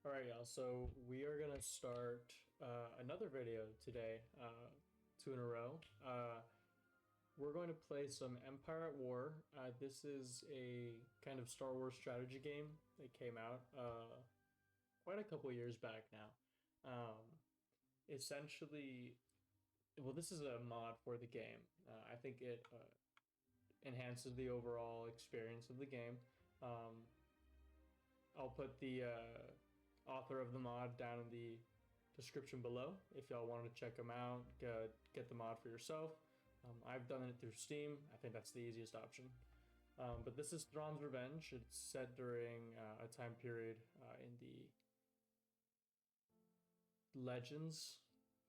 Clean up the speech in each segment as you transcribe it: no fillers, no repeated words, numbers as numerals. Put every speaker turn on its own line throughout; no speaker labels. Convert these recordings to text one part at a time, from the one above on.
All right, y'all. So we are gonna start another video today, two in a row. We're going to play some Empire at War. This is a kind of Star Wars strategy game that came out quite a couple years back now. Um, Essentially, well, this is a mod for the game. I think it enhances the overall experience of the game. Um, I'll put the author of the mod down in the description below if y'all wanted to check them out, get the mod for yourself. I've done it through Steam. I think that's the easiest option. But this is Thrawns Revenge. It's set during a time period in the Legends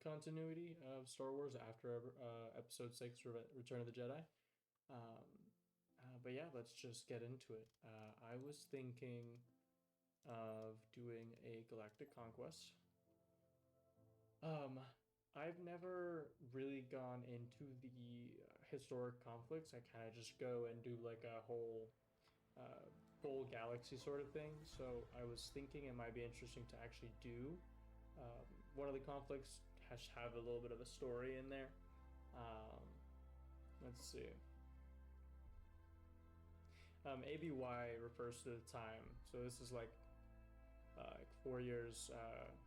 continuity of Star Wars after Episode 6 Return of the Jedi. But yeah, let's just get into it. I was thinking of doing a galactic conquest. Um, I've never really gone into the historic conflicts. I kind of just go and do like a whole uh, full galaxy sort of thing. So I was thinking it might be interesting to actually do one of the conflicts has to have a little bit of a story in there. Um, let's see. ABY refers to the time. So this is like 4 years,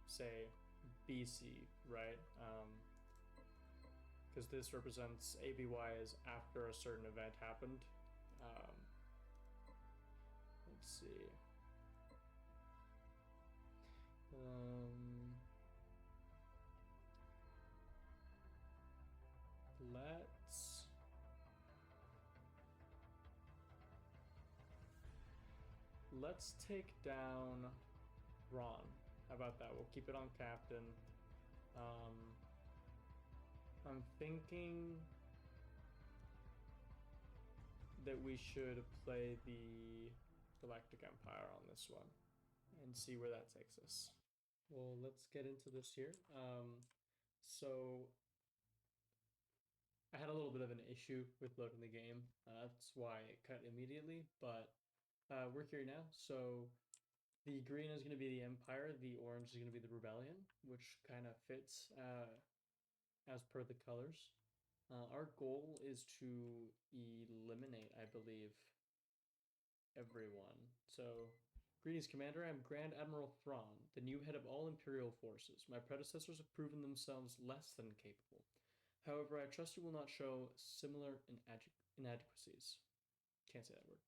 say BC, right? Because this represents ABY as after a certain event happened. Um, let's see. Um, let's let's take down Ron. How about that? We'll keep it on captain. Um, I'm thinking that we should play the Galactic Empire on this one and see where that takes us. Well, let's get into this here. So I had a little bit of an issue with loading the game. That's why it cut immediately, but we're here now. So the green is going to be the Empire, the orange is going to be the Rebellion, which kind of fits as per the colors. Our goal is to eliminate, I believe, everyone. So, greetings, Commander. I'm Grand Admiral Thrawn, the new head of all Imperial forces. My predecessors have proven themselves less than capable. However, I trust you will not show similar inadequacies. Can't say that word.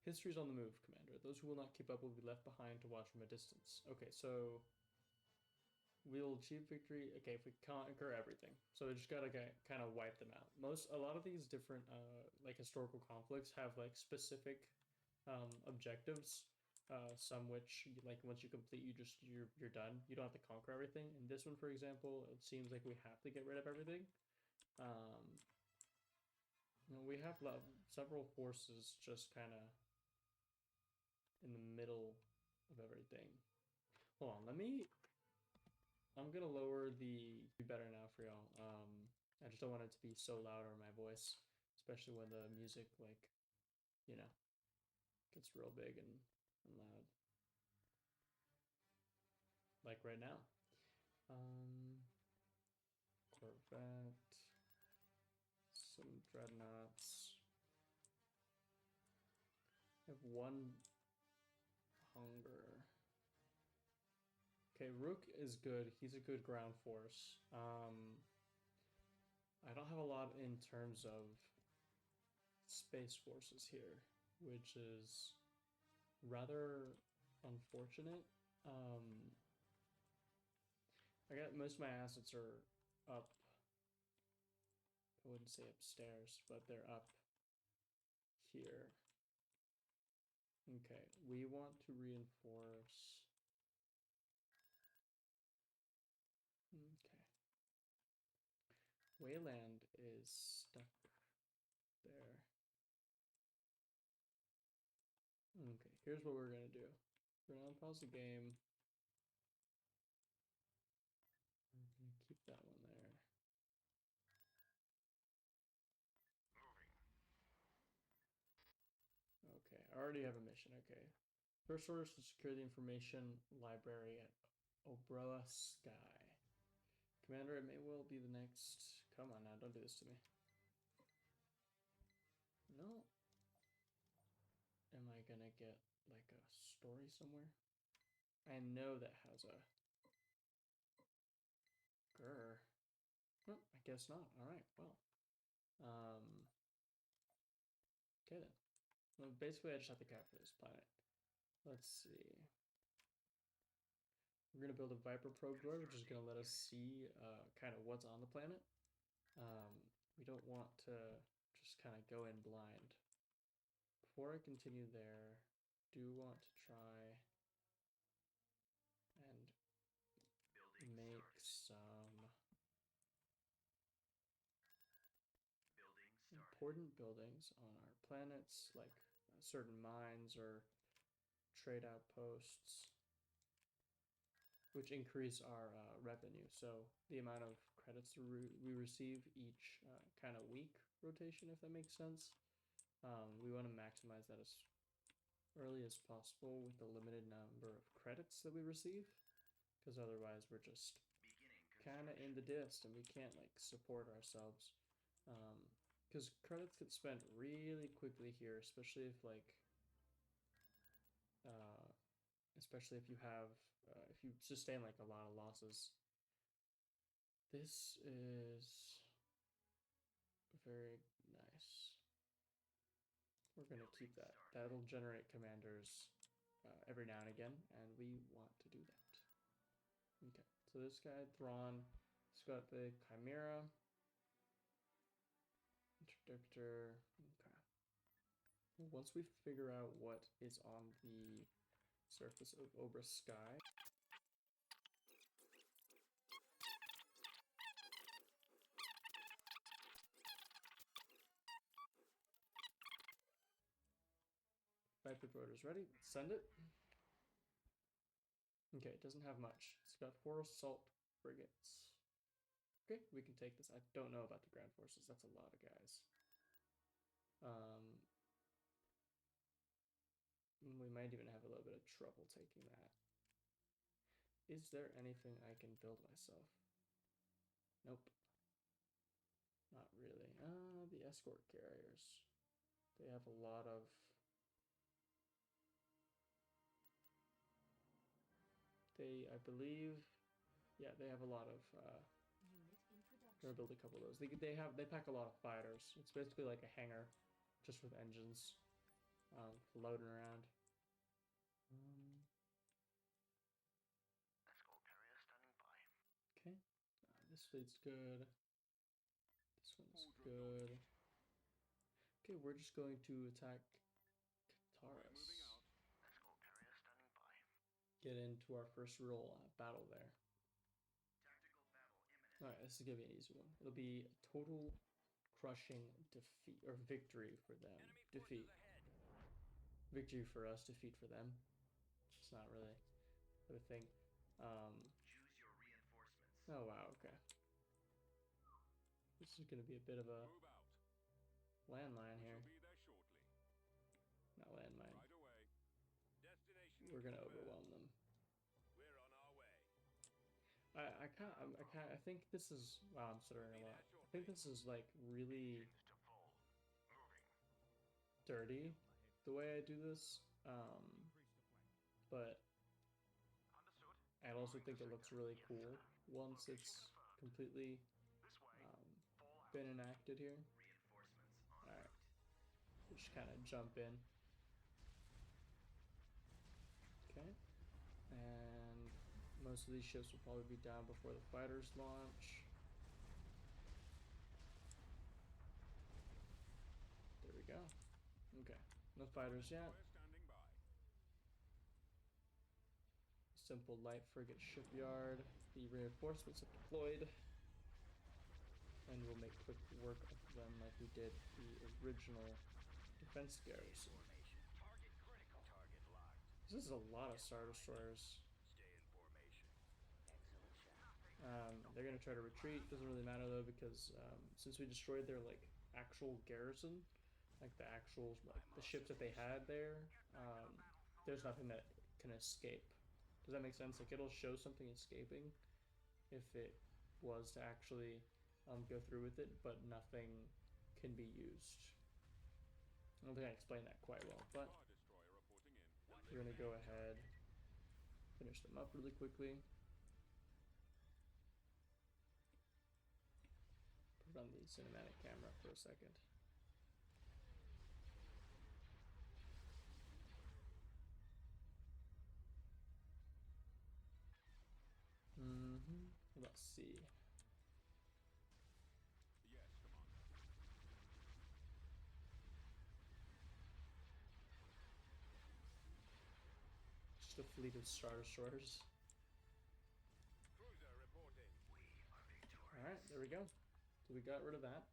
History's on the move, Commander. Those who will not keep up will be left behind to watch from a distance. Okay, so we'll achieve victory. Okay, if we conquer everything, so we just gotta kind of wipe them out. A lot of these different like historical conflicts have like specific objectives. Some which like once you complete, you're done. You don't have to conquer everything. In this one, for example, it seems like we have to get rid of everything. Um, we have several forces just kind of in the middle of everything. Hold on, let me. I'm gonna lower the be better now for y'all. I just don't want it to be so loud or my voice, especially when the music like you know gets real big and loud, like right now. Um, Corvette, some dreadnoughts. I have one hunger. Okay, Rook is good. He's a good ground force. I don't have a lot in terms of space forces here, which is rather unfortunate. Um, I got most of my assets are up. I wouldn't say upstairs, but they're up here. Okay, we want to reinforce. Okay. Wayland is stuck there. Okay, here's what we're gonna do. We're gonna unpause the game. I'm gonna keep that one there. Okay, I already have a mission. Okay. First order is to secure the information library at Obrella Sky. Commander, it may well be the next. Come on now, don't do this to me. No. Am I gonna get like a story somewhere? I know that has a. Grr. No, I guess not. Alright, well. Okay then. Well, basically, I just have to cap for this planet. Let's see. We're going to build a Viper probe droid, which is going to let us see kind of what's on the planet. We don't want to just kind of go in blind. Before I continue there, do want to try and make some important buildings on our planets, like certain mines or trade outposts, which increase our revenue. So the amount of credits we receive each kind of week rotation, if that makes sense. We want to maximize that as early as possible with the limited number of credits that we receive, because otherwise we're just kind of in the dist and we can't like support ourselves. Because credits get spent really quickly here, especially if like especially if you have if you sustain like a lot of losses. This is very nice. We're gonna keep that. That'll generate commanders every now and again, and we want to do that. Okay, so this guy, Thrawn, he's got the Chimera. Interdictor. Okay. Once we figure out what is on the surface of Obra Sky, Viper droid is ready. Let's send it. Okay, it doesn't have much. It's got 4 assault frigates. Okay, we can take this. I don't know about the ground forces. That's a lot of guys. We might even have a little bit of trouble taking that. Is there anything I can build myself? Nope. Not really. The escort carriers. They have a lot of... I believe... Yeah, they have a lot of... We're gonna build a couple of those. They pack a lot of fighters. It's basically like a hangar, just with engines, floating around.
Escort carrier standing by.
Okay, this fleet's good. This one's good. Okay, we're just going to attack Kataris.
Escort carrier standing by.
Get into our first real battle there.
Tactical battle imminent.
Alright, this is gonna be an easy one. It'll be a total crushing defeat, or victory for them. Defeat. Victory for us, defeat for them. It's not really a thing.
Choose your reinforcements.
Oh wow, okay. This is gonna be a bit of a landmine here. Not landmine.
Right away. Destination
We're gonna
confirmed.
overwhelm them.
We're on our way.
I think this is, wow, I'm stuttering a lot. I think this is like really
To full. Moving.
dirty the way I do this. But
Understood.
I also think it looks really cool once it's completely
This way. Fallout.
been enacted here.
Reinforcements on
Alright,
route.
we just kind of jump in. Okay, and most of these ships will probably be down before the fighters launch. There we go. Okay, no fighters yet.
We're standing by.
Simple light frigate shipyard. The reinforcements have deployed. And we'll make quick work of them like we did the original defense garrison.
Target critical. Target locked.
This is a lot of Star Destroyers.
Stay in formation. Excellent shot.
They're gonna try to retreat. Doesn't really matter though, because since we destroyed their like actual garrison, like the actual like the ships that they had there, there's nothing that can escape. Does that make sense? Like it'll show something escaping if it was to actually go through with it, but nothing can be used. I don't think I explained that quite well, but
Star destroyer reporting in.
we're gonna go ahead, finish them up really quickly. Put on the cinematic camera for a second. Let's see.
Yes, Commander.
Just a fleet of Star Destroyers.
Cruiser reporting.
Alright, there we go. So we got rid of that.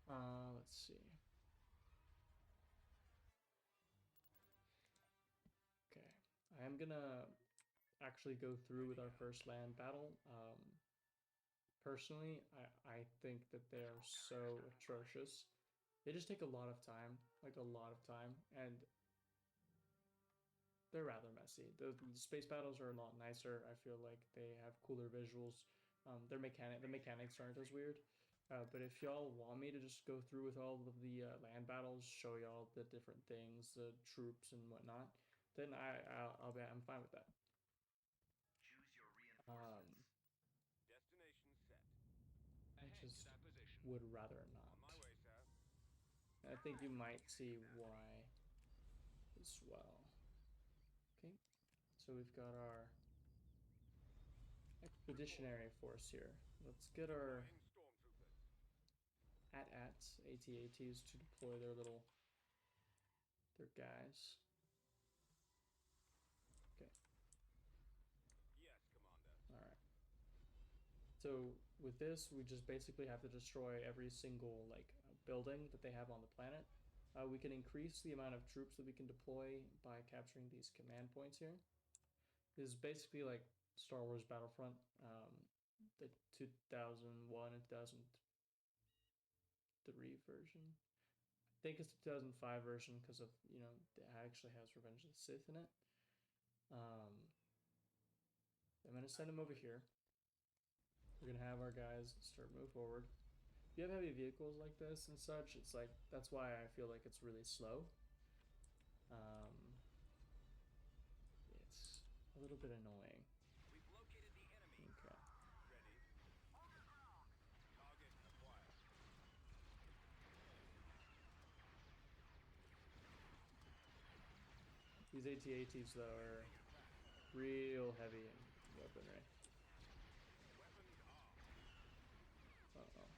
Let's see. Okay. I am gonna actually go through with our first land battle. Personally, I think that they are so atrocious. They just take a lot of time, like a lot of time, and they're rather messy. The space battles are a lot nicer. I feel like they have cooler visuals. The mechanics aren't as weird. But if y'all want me to just go through with all of the land battles, show y'all the different things, the troops and whatnot, then I'm fine with that.
Choose your
Um,
reinforcements.
Destination set.
I
Ahead to
just
that position.
would rather
On
not.
my way, sir.
I think you might see why as well. Okay, so we've got our expeditionary force here. Let's get our
Flying stormtroopers.
AT-ATs to deploy their guys. Okay,
Yes, Commander.
all right. So with this, we just basically have to destroy every single building that they have on the planet. We can increase the amount of troops that we can deploy by capturing these command points here. This is basically like Star Wars Battlefront, the 2001 and 2003 version. I think it's the 2005 version because of, it actually has Revenge of the Sith in it. I'm going to send them over here. We're going to have our guys start move forward. If you have heavy vehicles like this and such, it's like, that's why I feel like it's really slow. It's a little bit annoying.
We've located the enemy.
Okay.
Ready. Target acquired.
These AT-ATs though are real heavy in weaponry.
Weapons armed.
Uh-oh.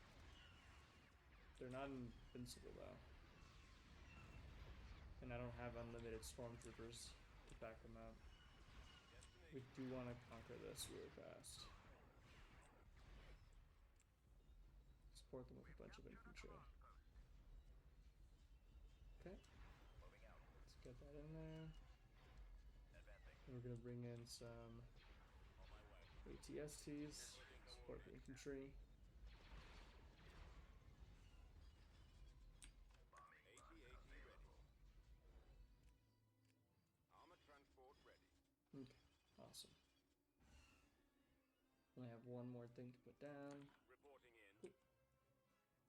They're not invincible though. And I don't have unlimited stormtroopers to back them up. We do want to conquer this really fast. Support them with a bunch of infantry. Okay.
Moving out.
Let's get that in there.
Advancing.
And we're gonna bring in some
On my way.
ATSTs, support the infantry.
Bombing
AT-AT
bus
ready.
available.
Armor transport ready.
Okay, awesome. Only have one more thing to put down.
Reporting in.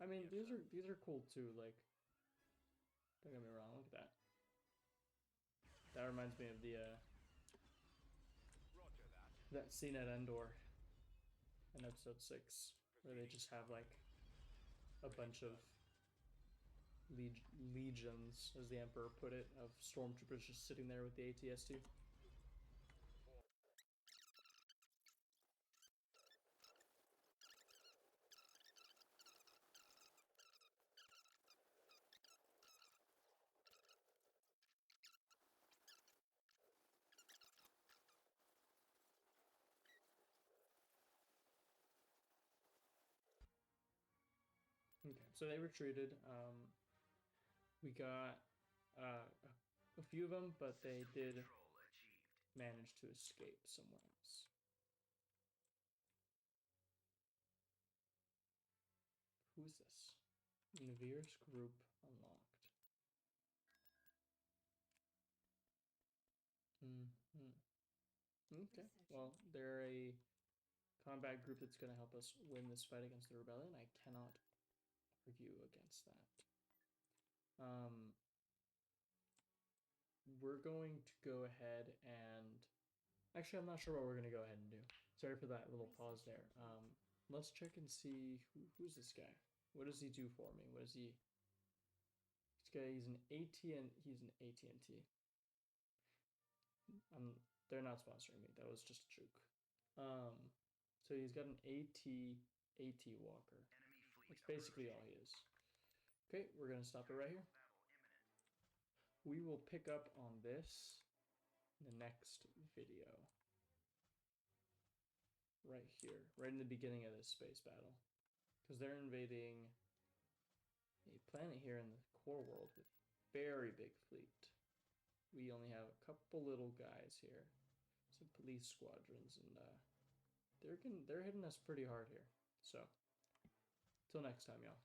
I mean,
Yes,
these are cool too. Like, don't get me wrong. Look at that. That reminds me of the
Roger that.
that scene at Endor in episode 6, where they just have like a bunch of legions, as the Emperor put it, of stormtroopers just sitting there with the ATST. Okay, so they retreated. We got a few of them, but they did
Control achieved.
manage to escape somewhere else. Who's this? Navir's group unlocked. Okay. Well, they're a combat group that's going to help us win this fight against the rebellion. I cannot argue against that. We're going to go ahead and actually, I'm not sure what we're going to go ahead and do. Sorry for that little pause there. Let's check and see who's this guy. What does he do for me? What is he? This guy, he's an AT&T. They're not sponsoring me. That was just a joke. So he's got an AT walker. That's basically all he is. Okay, we're gonna stop it right here. We will pick up on this in the next video. Right here, right in the beginning of this space battle. Because they're invading a planet here in the core world with very big fleet. We only have a couple little guys here. Some police squadrons, and they're hitting us pretty hard here. So, till next time, y'all.